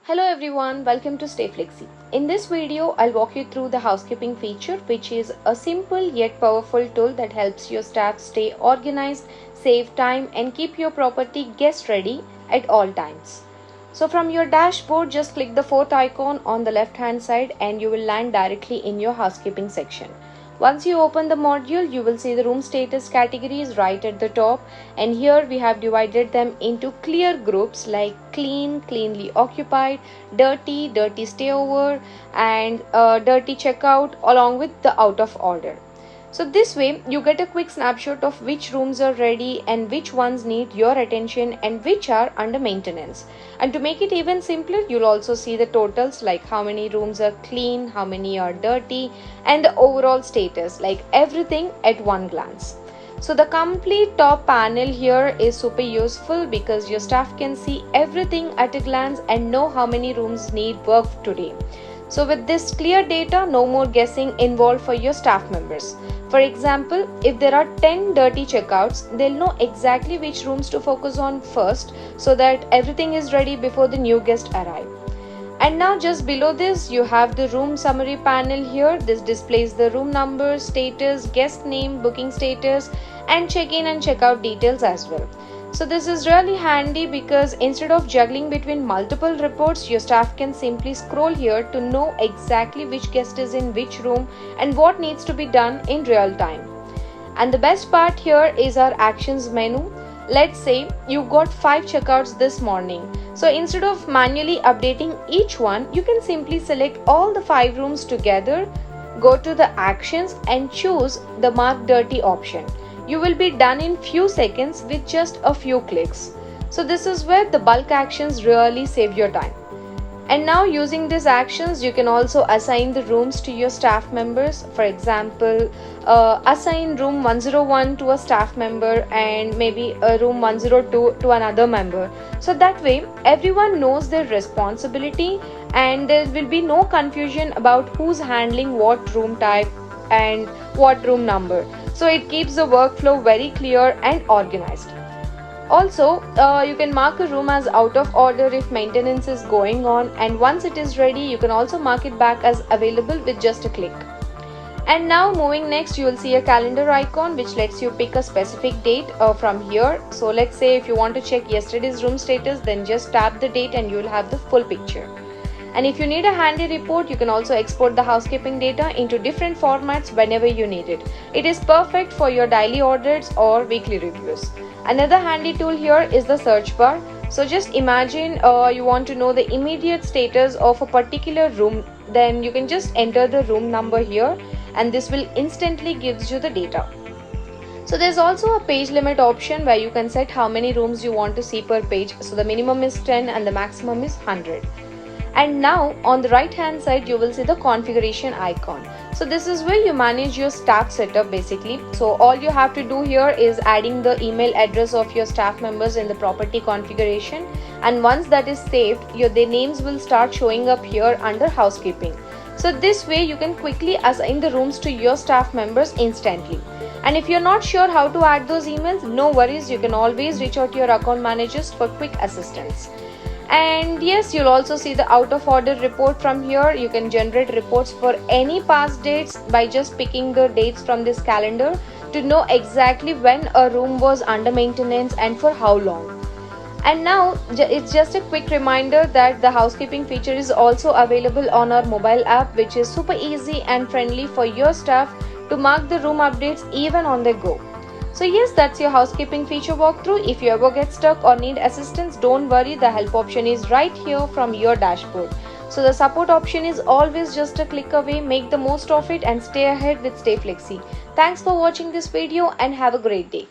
Hello everyone, welcome to Stayflexi. In this video, I'll walk you through the housekeeping feature, which is a simple yet powerful tool that helps your staff stay organized, save time, and keep your property guest ready at all times. So from your dashboard, just click the fourth icon on the left hand side and you will land directly in your housekeeping section. Once you open the module, you will see the room status categories right at the top, and here we have divided them into clear groups like clean, cleanly occupied, dirty, dirty stayover, and dirty checkout, along with the out of order. So this way you get a quick snapshot of which rooms are ready and which ones need your attention and which are under maintenance. And to make it even simpler, you'll also see the totals like how many rooms are clean, how many are dirty, and the overall status, like everything at one glance. So the complete top panel here is super useful because your staff can see everything at a glance and know how many rooms need work today. So with this clear data, no more guessing involved for your staff members. For example, if there are 10 dirty checkouts, they'll know exactly which rooms to focus on first so that everything is ready before the new guests arrive. And now just below this, you have the room summary panel here. This displays the room number, status, guest name, booking status, and check-in and check-out details as well. So this is really handy because instead of juggling between multiple reports, your staff can simply scroll here to know exactly which guest is in which room and what needs to be done in real time. And the best part here is our actions menu. Let's say you got 5 checkouts this morning. So instead of manually updating each one, you can simply select all the 5 rooms together, go to the actions and choose the mark dirty option. You will be done in few seconds with just a few clicks. So this is where the bulk actions really save your time. And now using these actions, you can also assign the rooms to your staff members. For example, assign room 101 to a staff member and maybe a room 102 to another member. So that way everyone knows their responsibility and there will be no confusion about who's handling what room type and what room number. So it keeps the workflow very clear and organized. Also, you can mark a room as out of order if maintenance is going on, and once it is ready, you can also mark it back as available with just a click. And now moving next, you will see a calendar icon which lets you pick a specific date from here. So let's say if you want to check yesterday's room status, then just tap the date and you will have the full picture. And if you need a handy report, you can also export the housekeeping data into different formats whenever you need it. It is perfect for your daily audits or weekly reviews. Another handy tool here is the search bar. So just imagine you want to know the immediate status of a particular room, then you can just enter the room number here and this will instantly gives you the data. So there's also a page limit option where you can set how many rooms you want to see per page. So the minimum is 10 and the maximum is 100. And now on the right hand side, you will see the configuration icon. So this is where you manage your staff setup basically. So all you have to do here is adding the email address of your staff members in the property configuration. And once that is saved, their names will start showing up here under housekeeping. So this way you can quickly assign the rooms to your staff members instantly. And if you're not sure how to add those emails, no worries, you can always reach out to your account managers for quick assistance. And yes, you'll also see the out of order report from here. You can generate reports for any past dates by just picking the dates from this calendar to know exactly when a room was under maintenance and for how long. And now it's just a quick reminder that the housekeeping feature is also available on our mobile app, which is super easy and friendly for your staff to mark the room updates even on the go. So yes, that's your housekeeping feature walkthrough. If you ever get stuck or need assistance, don't worry, the help option is right here from your dashboard. So the support option is always just a click away. Make the most of it and stay ahead with Stayflexi. Thanks for watching this video and have a great day.